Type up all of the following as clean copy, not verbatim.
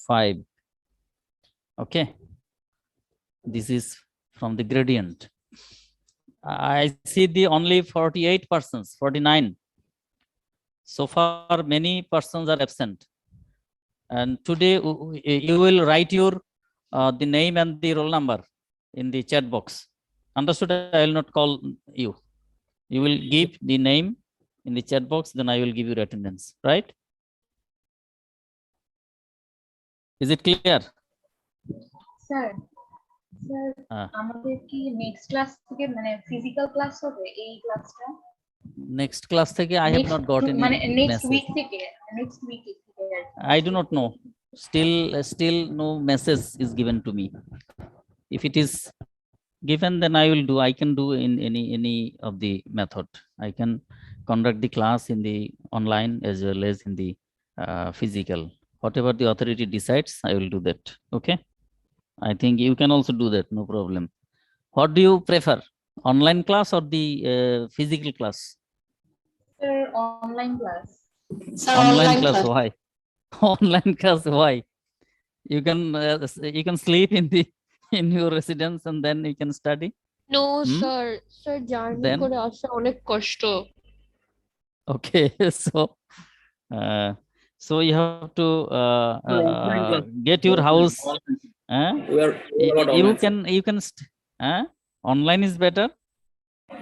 5. Okay. This is from the gradient. I see the only 48 persons, 49. So far, many persons are absent. And today you will write your the name and the roll number in the chat box. Understood? I will not call you. You will give the name in the chat box, then I will give your attendance, right? Is it clear? Sir, আমাদের কি next class থেকে মানে physical class হবে এই ক্লাসটা? Next class থেকে I have not got any মানে next message. Week থেকে I do not know. Still no message is given to me. If it is given, then I will do. I can do in any of the method. I can conduct the class in the online as well as in the physical. Whatever the authority decides, I will do that. Okay. I think you can also do that. No problem. What do you prefer? Online class or the physical class? Sir, online class. Sir, Online class. Why? Online class. Why? You can sleep in your residence and then you can study. No, Hmm? sir, journey Then? করে আসা অনেক কষ্ট। Okay, so you have to get your house. You can online is better.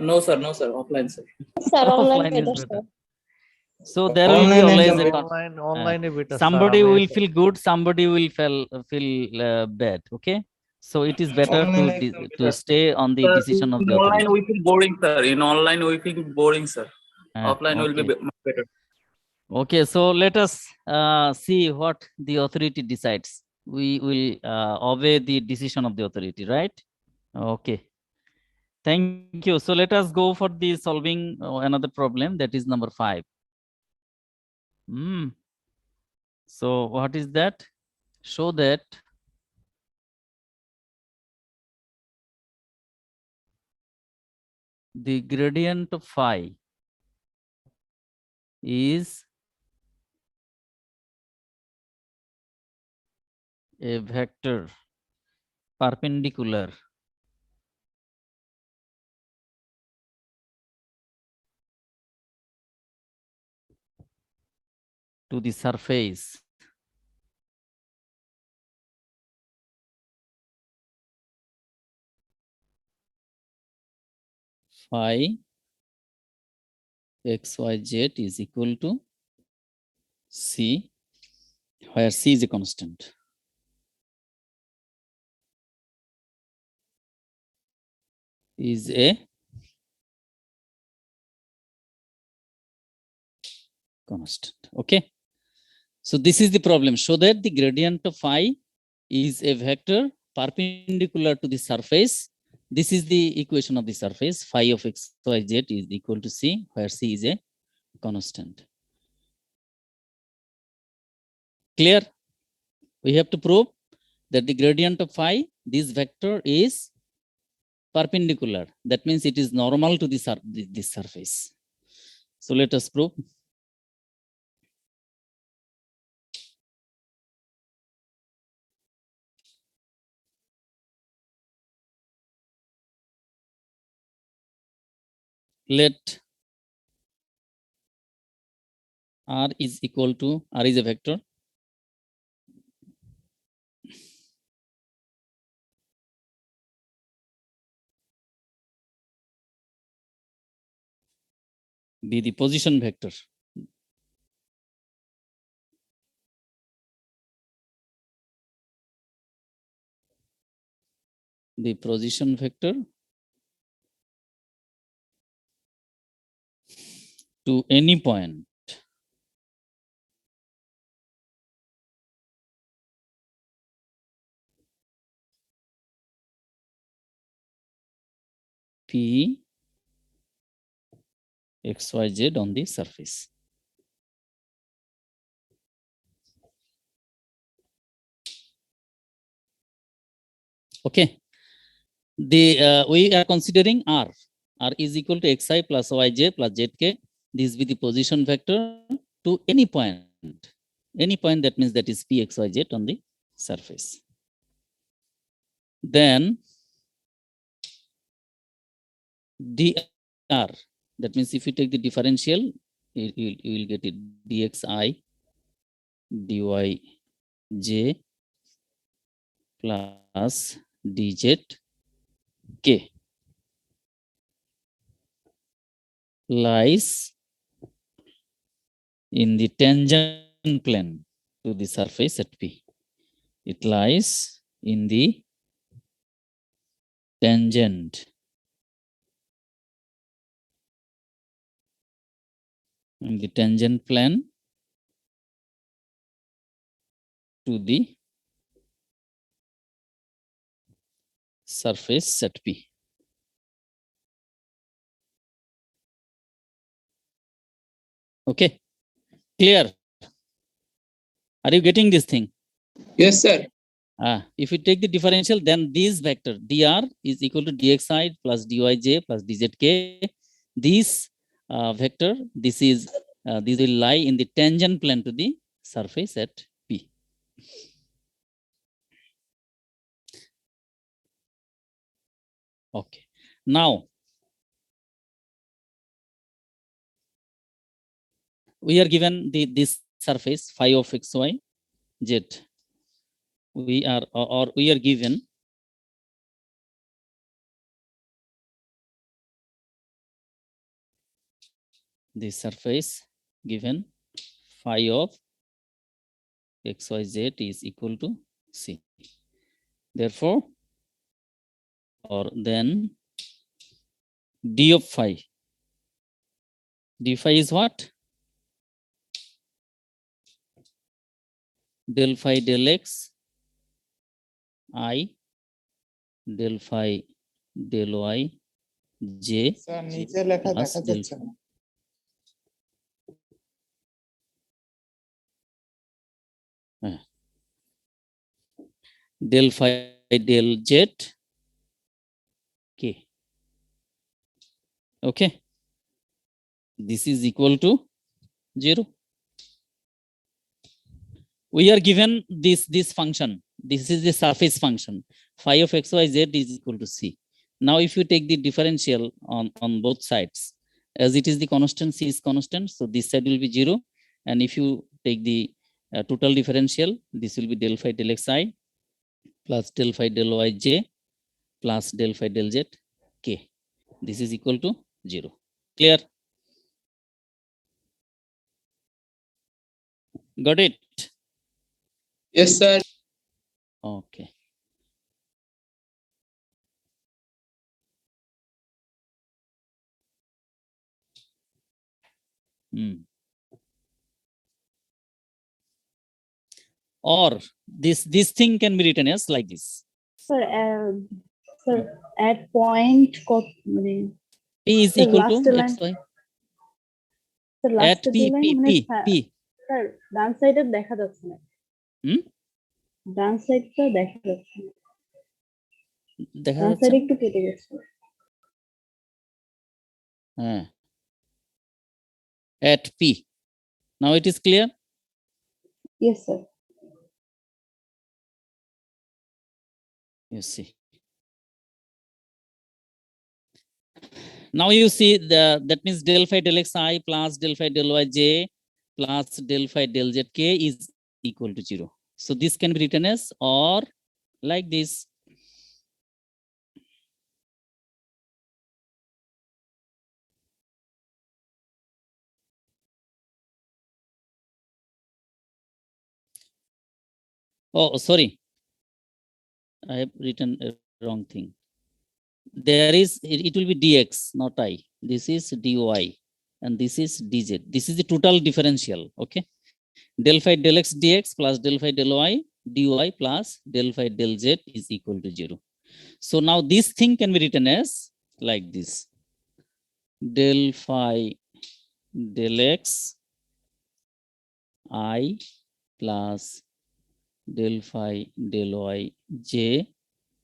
No, sir. Offline, sir. Sir, Offline is better. So there will be always a online better. somebody will feel good, somebody will feel bad. Okay, so it is better to stay on the decision of the Online authority. we feel boring, sir. In online we feel boring, sir. Offline will be much better. Okay, so let us see what the authority decides. We will obey the decision of the authority, right? Okay. Thank you. So let us go for the solving another problem, that is number 5. So what is that? Show that the gradient of phi is a vector perpendicular to the surface phi xyz is equal to c, where c is a constant. Is a constant. Okay. So this is the problem. Show that the gradient of phi is a vector perpendicular to the surface. This is the equation of the surface. Phi of xyz is equal to c, where c is a constant. Clear? We have to prove that the gradient of phi, this vector, is perpendicular. That means it is normal to this surface. So let us prove. Let R is equal to, R is a vector. Be the position vector. The position vector to any point P xyz on the surface. Okay. We are considering R. R is equal to xi plus yj plus zk. This be the position vector to any point. Any point, that means that is P xyz on the surface. Then dr, that means if you take the differential, you will get it dxi dyj plus dzk lies in the tangent plane to the surface at P. It lies in the tangent plane to the surface at P. Okay, clear? Are you getting this thing? Yes, sir. If you take the differential, then this vector dr is equal to dxi plus dyj plus dzk. This vector, this will lie in the tangent plane to the surface at P. Okay, now we are given this surface phi of xy z. We are given the surface given phi of xyz is equal to c. Therefore, or then d of phi is what? Del phi del x I del phi del y j sir নিচে লেখা plus দেখা del যাচ্ছে না। del phi del z k. Okay, this is equal to 0. We are given this function. This is the surface function. Phi of xyz is equal to c. Now, if you take the differential on both sides, as it is the constant, c is constant, so this side will be 0. And if you take the total differential, this will be del phi del xi plus del phi del yj plus del phi del z k. This is equal to 0. Clear? Got it? Yes, sir. Okay. Or this thing can be written as like this. Sir, at point P is Sir, equal to last line. xy. sir, At last P, line P, মানে P, হ্যাঁ, P. Sir ডান সাইডে দেখা যাচ্ছে না হুম? ডান সাইডটা দেখা যাচ্ছে না দেখা ডান যাচ্ছে সাইডে একটু কেটে গেছে হ্যাঁ at P. Now it is clear? yes sir You see. Now you see that means del phi del xi plus del phi del yj plus del phi del zk is equal to 0. So this can be written as or like this. Oh, sorry. I have written a wrong thing. There is, it will be dx, not I. This is dy and this is dz. This is the total differential. Okay. Del phi del x dx plus del phi del y dy plus del phi del z is equal to 0. So now this thing can be written as like this. Del phi del x I plus del phi del y j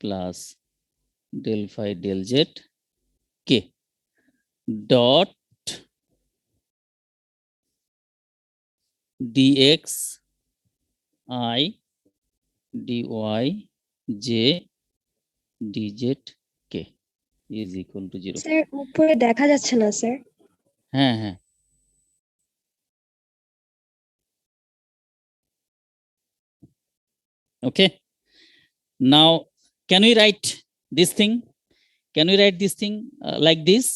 plus del phi del z k dot dx I dy j dz k is equal to 0. Sir উপরে দেখা যাচ্ছে না sir. হ্যাঁ হ্যাঁ okay, now can we write this thing, like this?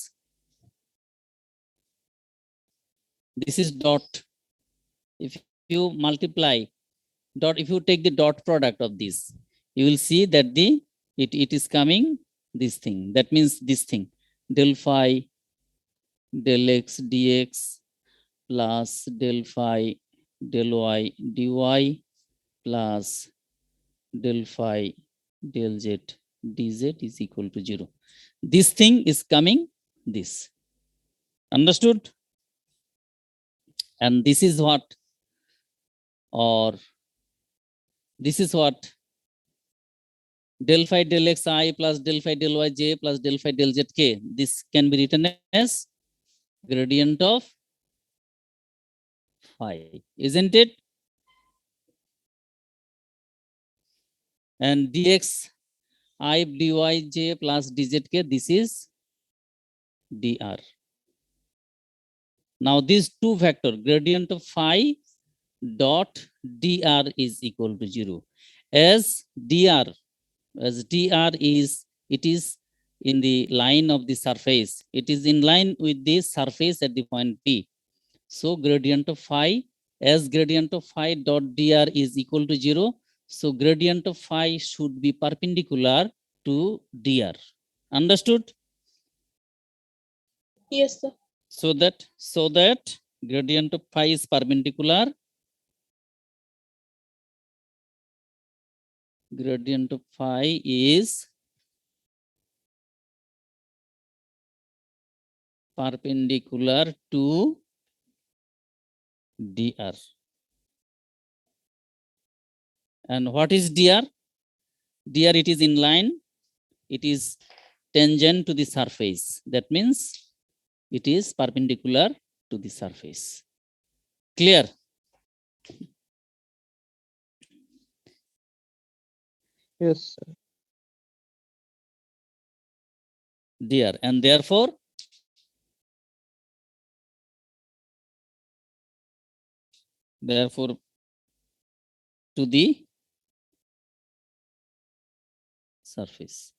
This is dot. If you multiply dot, if you take the dot product of this, you will see that it is coming this thing. That means this thing, del phi del x dx plus del phi del y dy plus del phi del z dz is equal to 0. This thing is coming this. Understood? And this is what, or this is what, del phi del x I plus del phi del y j plus del phi del z k. This can be written as gradient of phi, isn't it? And dx I dy j plus dz k, this is dr. Now these two vector, gradient of phi dot dr is equal to 0. As dr is, it is in the line of the surface, it is in line with the surface at the point P. So gradient of phi, as gradient of phi dot dr is equal to 0, so gradient of phi should be perpendicular to dr. Understood? Yes sir. So that gradient of phi is perpendicular, gradient of phi is perpendicular to dr. And what is dr? Dr, it is in line, it is tangent to the surface. That means it is perpendicular to the surface. Clear? Yes, sir. Dr, and therefore to the surface.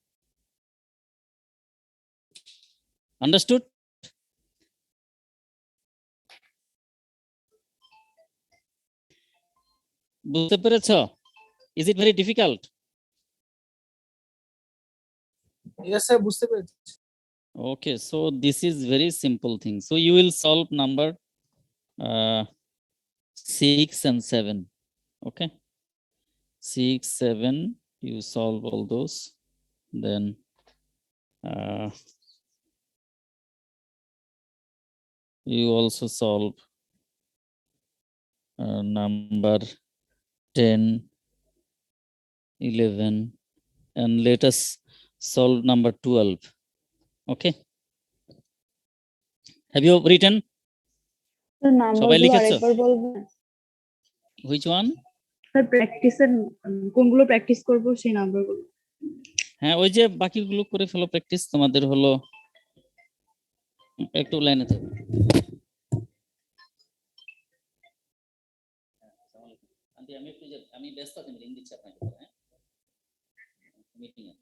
Understood? বুঝতে পেরেছ? Is it very difficult? Yes, sir. বুঝতে পেরেছি। Okay, so this is very simple thing. So you will solve number 6 and 7. Okay, 6, 7, you solve all those. Then you also solve number 10, 11, and let us solve number 12. Okay, have you written? সবাই নাম্বারগুলো লিখেছো? আরেকবার বলবেন? Which one? Sir প্র্যাকটিসের কোনগুলো practice করব সেই নাম্বারগুলো। হ্যাঁ, ওই যে বাকিগুলো করে ফেলো প্র্যাকটিস। তোমাদের হলো একটু লাইনে থাকো। আমি ব্যস্ত আছি, লিংক দিচ্ছি আপনাকে। হ্যাঁ, মিটিং আছে।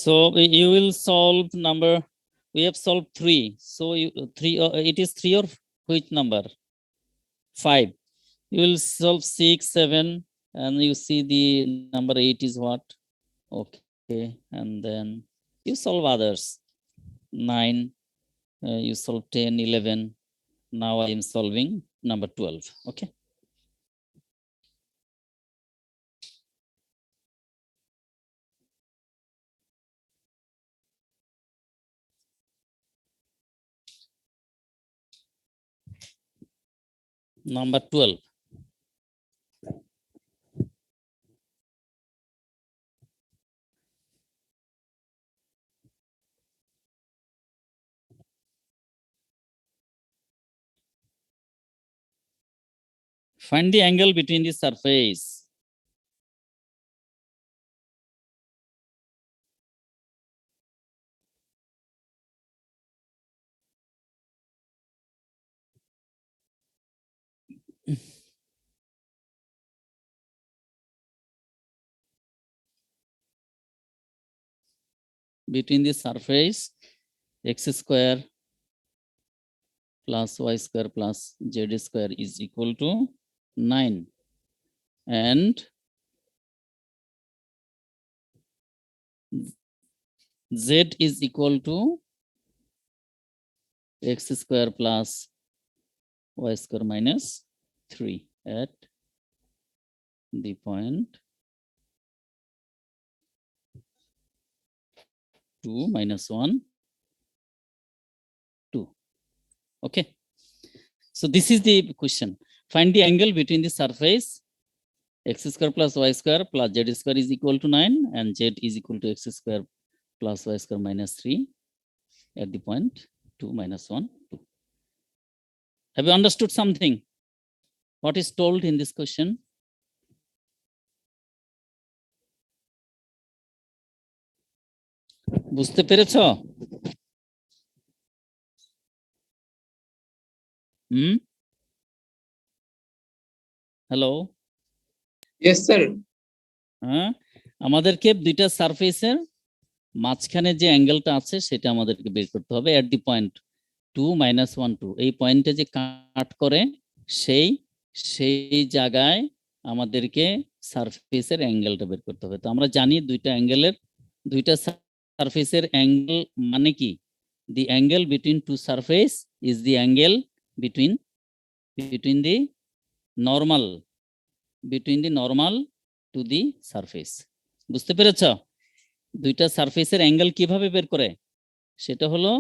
So you will solve number, we have solved 3. So you, 3, it is 3 or which number? 5. You will solve 6, 7, and you see the number 8 is what? Okay, and then you solve others. 9, you solve 10, 11. Now I am solving number 12. Okay. Number 12. Find the angle between the surface. Between the surface x square plus y square plus z square is equal to 9, and z is equal to x square plus y square minus 3 at the point 2 minus 1 2. Okay, so this is the question. Find the angle between the surface x square plus y square plus z square is equal to 9 and z is equal to x square plus y square minus 3 at the point 2 minus 1 2. Have you understood something? What is told in this question? বুঝতে পেরেছ? Hello, Yes, sir. হ্যাঁ, আমাদেরকে দুইটা সারফেসের মাঝখানে যে অ্যাঙ্গেলটা আছে সেটা আমাদেরকে বের করতে হবে এট দি পয়েন্ট 2 minus 1 2, এই পয়েন্টে যে কাট করে সেই জায়গায় আমাদেরকে সারফেসের অ্যাঙ্গেলটা বের করতে হবে। তো আমরা জানি দুইটা সারফেসের অ্যাঙ্গেল মানে কি? The angle between two surface is the angle between the normal to the surface. বুঝতে পেরেছ? দুইটা সারফেসের অ্যাঙ্গেল কিভাবে বের করে? সেটা হলো,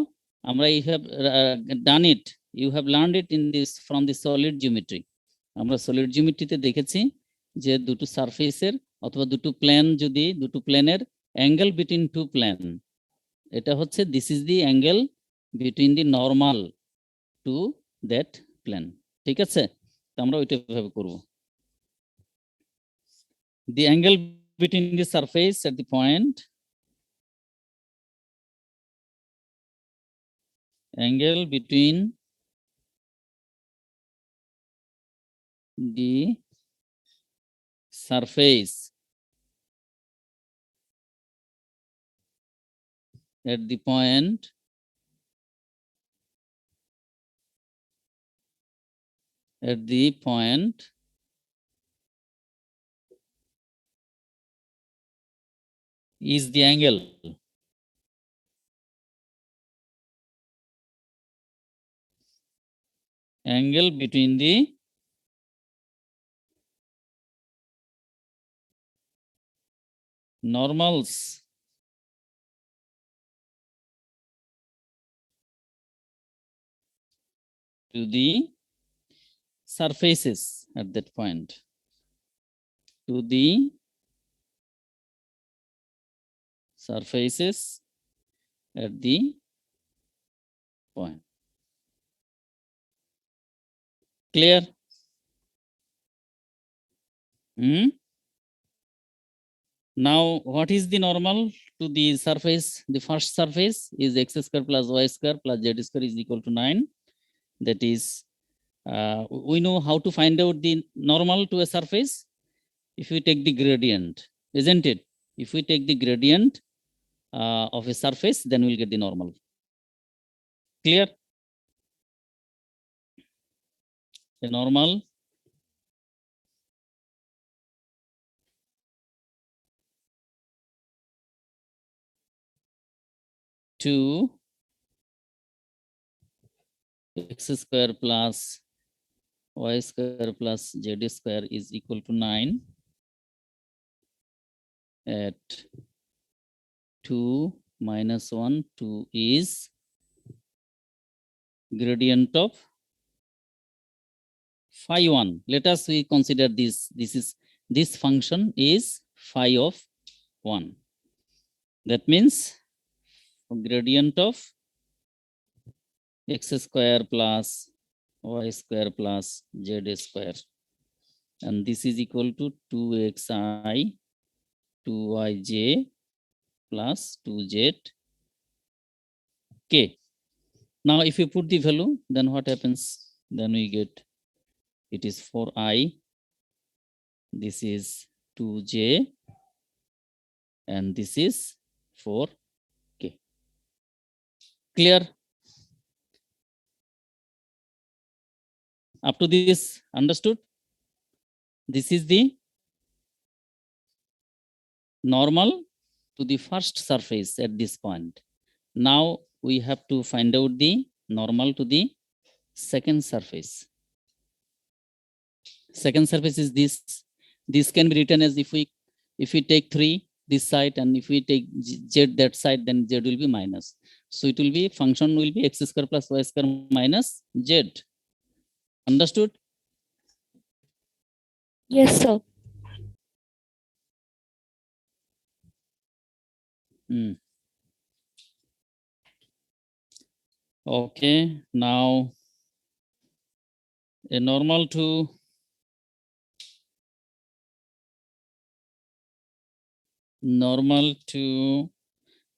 আমরা you have done it, you have learned it in this from the solid geometry. আমরা সলিড জিওমেট্রিতে দেখেছি যে দুটো সারফেসের অথবা দুটো প্লেনের অ্যাঙ্গেল বিটুইন টু প্লেন, এটা হচ্ছে this is the angle between the normal to that plane. ঠিক আছে, তো আমরা ওইটা ভাবে করব। The angle between the surface at the point angle between the surface at the point is the angle between the normals to the surfaces at that point, to the surfaces at the point. Clear? Now, what is the normal to the surface? The first surface is x square plus y square plus z square is equal to 9. That is, we know how to find out the normal to a surface if we take the gradient, isn't it? If we take the gradient of a surface, then we'll get the normal. Clear? The normal to x square plus y square plus z square is equal to 9 at 2 minus 1 2 is gradient of phi 1. Let us we consider this function is phi of 1. That means gradient of x square plus y square plus z square and this is equal to 2xi 2yj plus 2z k. Now if you put the value, then what happens? Then we get it is 4i, this is 2j, and this is 4k. Clear? Up to this, understood? This is the normal to the first surface at this point. Now we have to find out the normal to the second surface. Second surface is this. This can be written as if we take 3 this side, and if we take z that side, then z will be minus. So it will be, function will be x square plus y square minus z. Understood? Yes, sir. Okay, now a normal to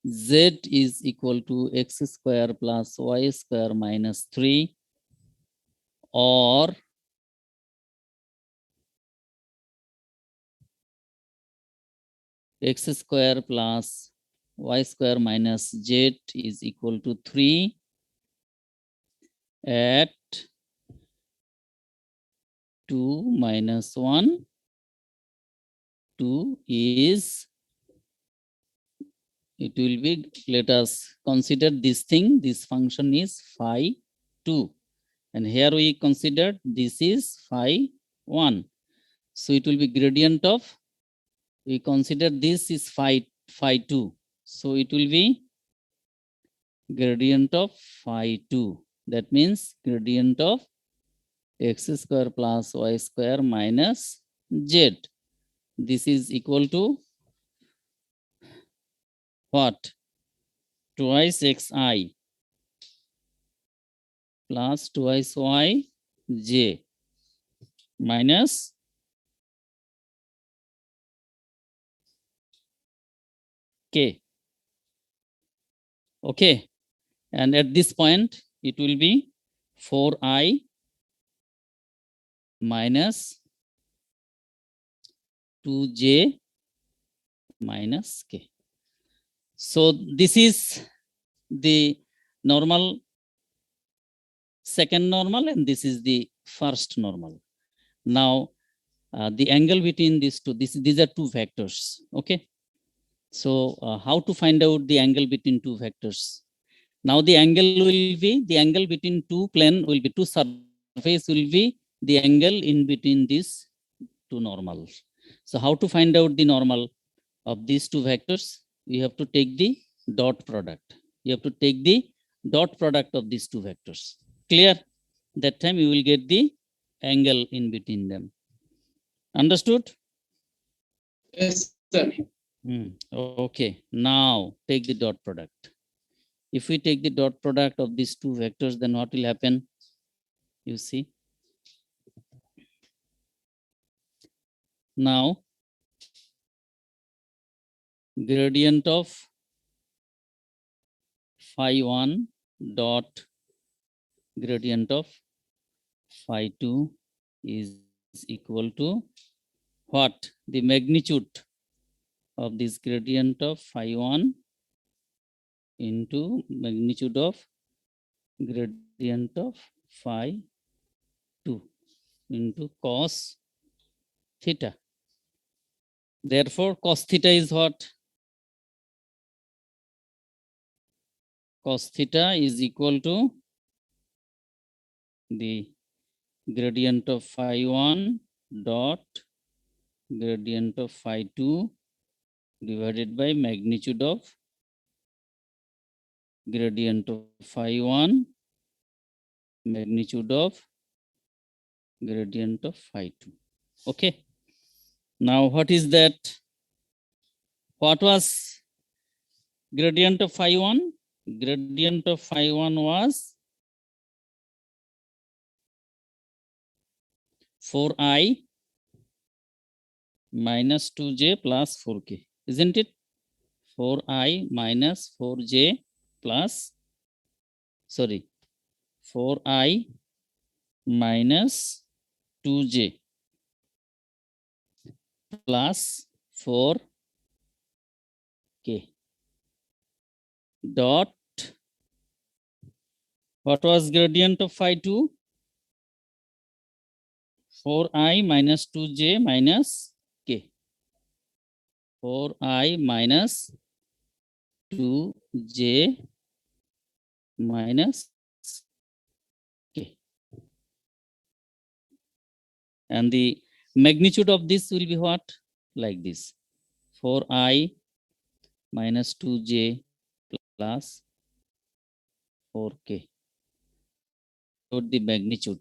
z is equal to x square plus y square minus 3, or x square plus y square minus z is equal to 3 at 2 minus 1. 2 is, it will be, let us consider this thing, this function is phi 2. And here we considered this is phi 1. So it will be gradient of, we consider this is phi 2. So it will be gradient of phi 2. That means gradient of x square plus y square minus z. This is equal to what? Twice xi plus twice yj minus k. Okay. And at this point, it will be 4i minus 2j minus k. So this is the normal, second normal, and this is the first normal. Now, the angle between these two, these are two vectors. Okay. So how to find out the angle between two vectors? Now the angle will be, the angle between two plane will be, two surface will be the angle in between these two normals. So how to find out the normal of these two vectors? We have to take the dot product. You have to take the dot product of these two vectors. Clear? That time you will get the angle in between them. Understood? Yes, sir. Okay, now take the dot product. If we take the dot product of these two vectors, then what will happen? You see. Now, gradient of phi 1 dot gradient of phi 2 is equal to what? The magnitude of this gradient of phi 1 into magnitude of gradient of phi 2 into cos theta. Therefore, cos theta is what? Cos theta is equal to the gradient of phi 1 dot gradient of phi 2 divided by magnitude of gradient of phi 1 magnitude of gradient of phi 2. Okay. Now what is that? What was gradient of phi 1? Gradient of phi 1 was 4i minus 2j plus 4k, isn't it? 4i minus 4j plus, sorry, 4i minus 2j plus 4k dot, what was gradient of phi 2? 4i minus 2j minus k. 4i minus 2j minus k. And the magnitude of this will be what? Like this. 4i minus 2j plus 4k. Note the magnitude.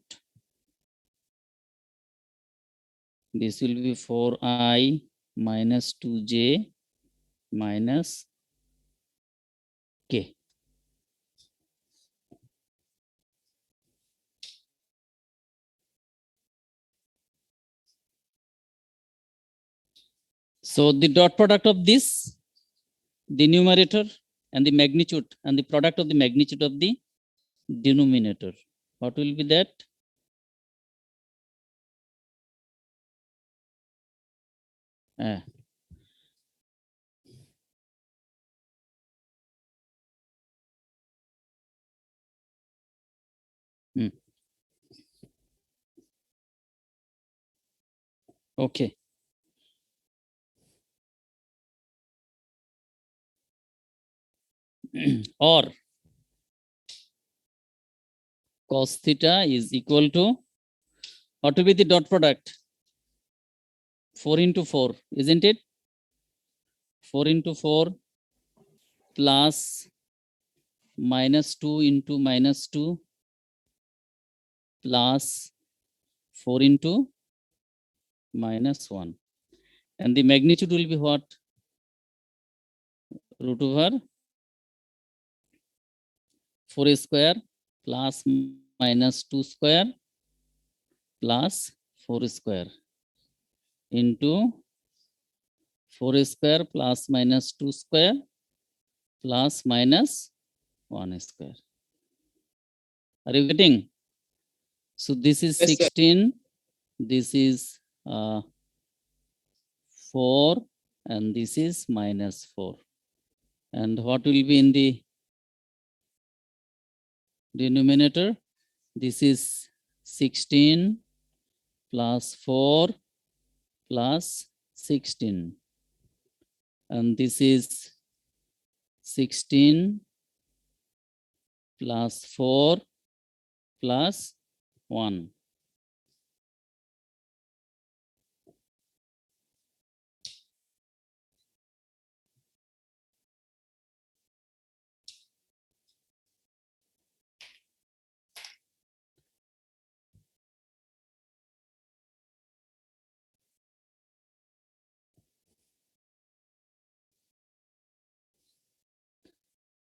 This will be 4i minus 2j minus k. So the dot product of this, the numerator and the magnitude, and the product of the magnitude of the denominator, what will be that? Okay. Or cos theta is equal to, what will be the dot product? 4 into 4, isn't it? 4 into 4 plus minus 2 into minus 2 plus 4 into minus 1. And the magnitude will be what? Root over 4 square plus minus 2 square plus 4 square into 4 square plus minus 2 square plus minus 1 square. Are you getting? So this is Yes, sir. 16, this is 4, and this is minus 4. And what will be in the denominator? This is 16 plus 4 plus 16. And this is 16 plus 4 plus 1.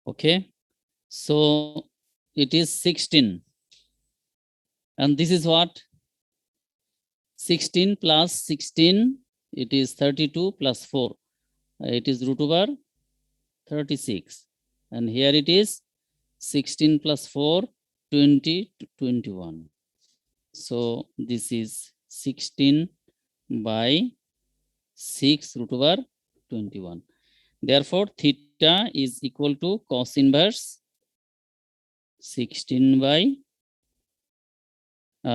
Okay, so it is 16. And this is what? 16 plus 16, it is 32 plus 4. It is root over 36. And here it is 16 plus 4, 20 to 21. So this is 16 by 6 root over 21. Therefore, theta is equal to cos inverse 16 by,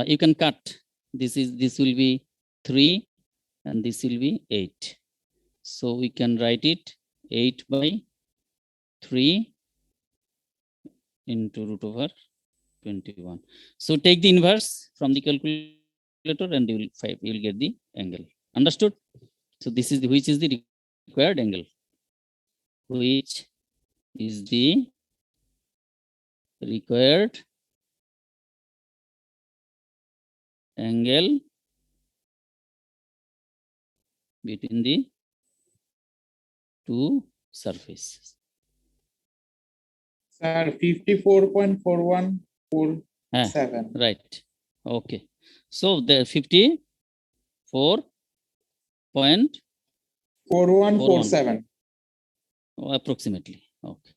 you can cut. This will be 3 and this will be 8. So we can write it 8 by 3 into root over 21. So take the inverse from the calculator and you will get the angle. Understood? So this is the, which is the required angle? Which is the required angle between the two surfaces? Sir, 54.4147. Right. Okay. So the 54 Point 4147. approximately. Okay.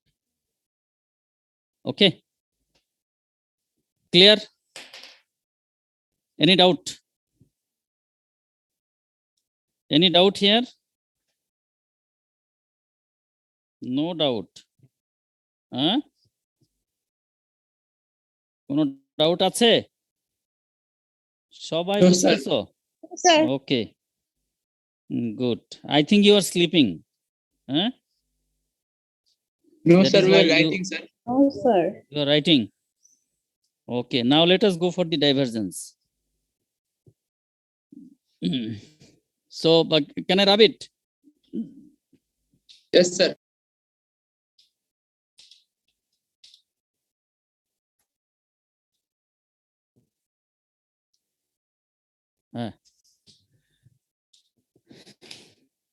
Okay. Clear? Any doubt? Any doubt here? No doubt. Huh? কোনো doubt আছে? সবাই No, sir. বুঝতেছো? Sir Okay. Good. I think you are sleeping. Huh? No, That sir, is we why are you- writing, sir. No sir You are writing. Okay. Now let us go for the divergence. So, but can I rub it? Yes, sir.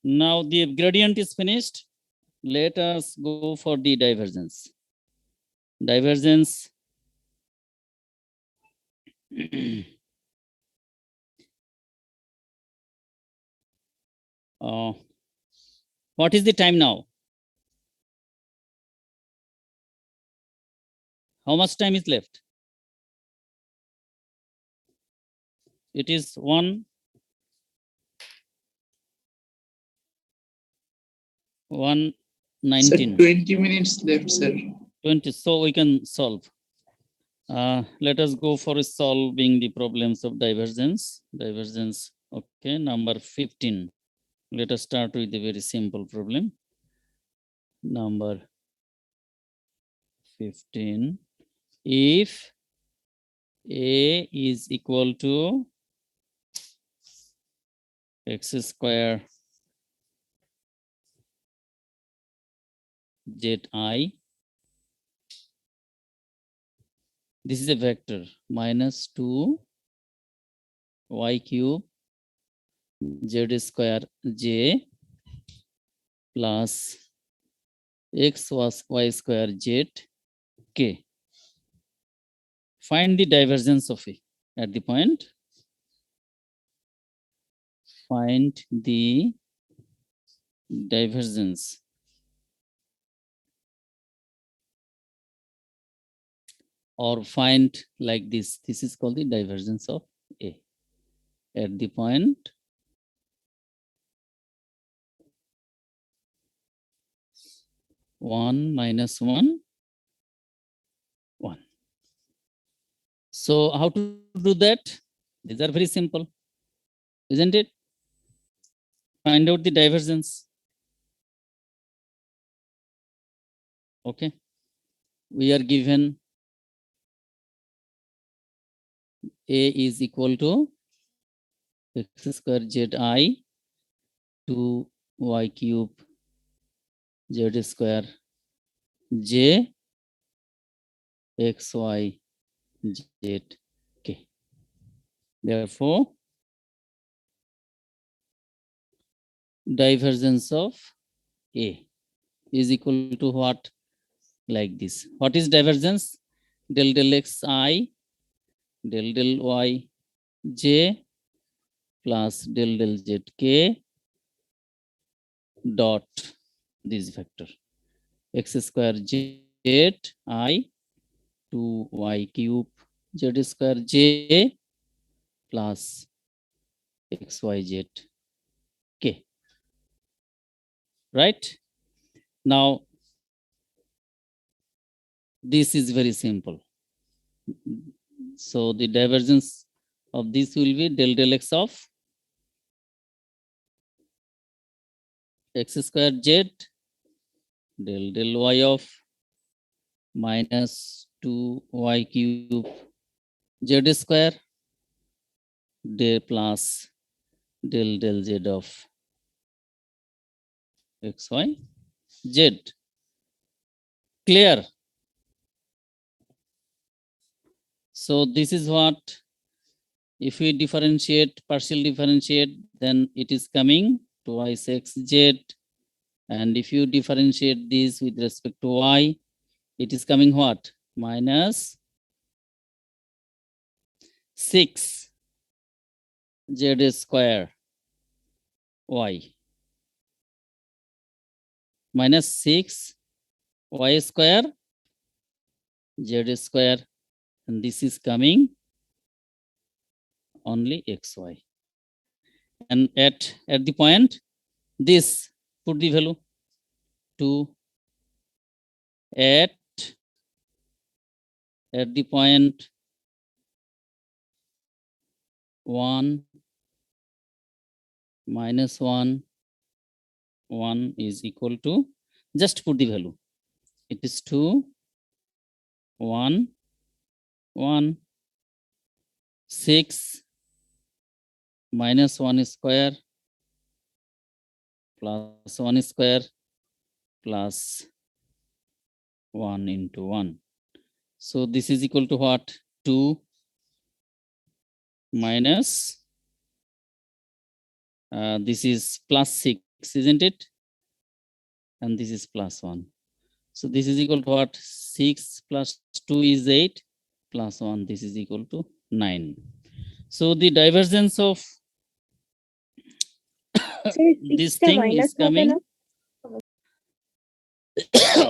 Now the gradient is finished. Let us go for the divergence. Divergence. What is the time now? How much time is left? It is 1 Sir, 19 20 minutes left, sir. 20. So we can solve. Let us go for solving the problems of divergence. Divergence. Okay, number 15. Let us start with a very simple problem. Number 15. If A is equal to x square zi, this is a vector, minus 2 y cube z square j plus x was y square z k. Find the divergence of A at the point. Find the divergence or find like this. This is called the divergence of A at the point 1 minus 1, 1. So how to do that? These are very simple, isn't it? Find out the divergence. Okay. We are given A is equal to x square zi 2 y cube z square j xy z k. Therefore, divergence of A is equal to what? Like this. What is divergence? Del del xi del del y j plus del del z k dot this vector x square z I 2 y cube z square j plus xyz k. Right? Now, this is very simple. So the divergence of this will be del del x of x square z del del y of minus 2 y cube z square del plus del del z of xy z. Clear? So this is what, if we differentiate, partial differentiate, then it is coming twice x z. And if you differentiate this with respect to y, it is coming what? Minus 6 z square y minus 6 y square z square, and this is coming only xy. And at the point this, put the value 2 at the point 1 minus 1 1 is equal to, just put the value, it is 2 1 1 6 minus 1 square plus 1 square plus 1 into 1. So this is equal to what? 2 minus, this is plus 6, isn't it? And this is plus 1. So this is equal to what? 6 plus 2 is 8 plus 1. This is equal to 9. So the divergence of Sir, this 6 টা thing minus is হবে coming. না?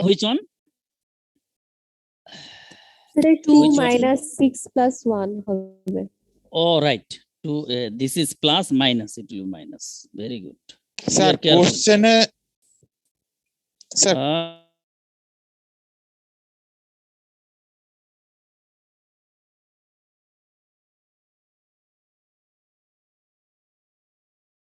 Which one? Sir, 2 Which one? minus 6 plus 1 হবে। Oh, right. This is plus minus, it will be minus. Very good. Sir are careful. কোশ্চেনে sir Uh,